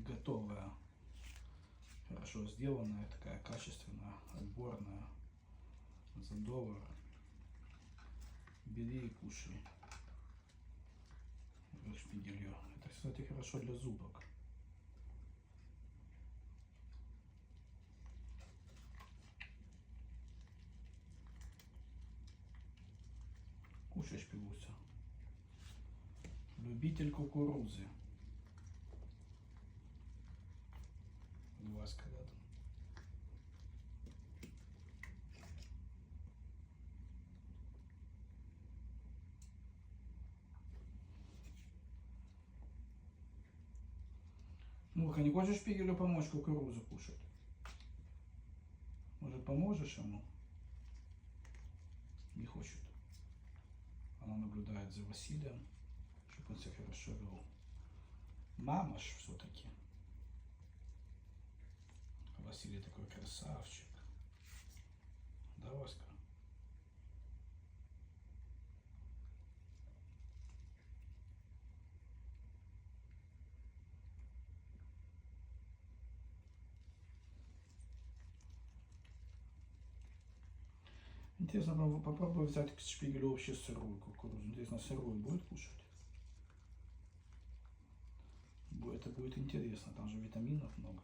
Готовая, хорошо сделанная, такая качественная, отборная, за $1. Бери и кушай. Кот Шпигелью. Это, кстати, хорошо для зубок. Кушай, Шпигуся. Любитель кукурузы. Глазка рядом. Ну-ка, не хочешь Шпигелю помочь кукурузу кушать? Может, поможешь ему? Не хочет. Она наблюдает за Василием, чтобы он себя хорошо вел. Мама ж все-таки. Василий такой красавчик. Да, Васька? Интересно, попробую взять к Шпигелю вообще сырую кукурузу. Интересно, сырую будет кушать? Это будет интересно, там же витаминов много.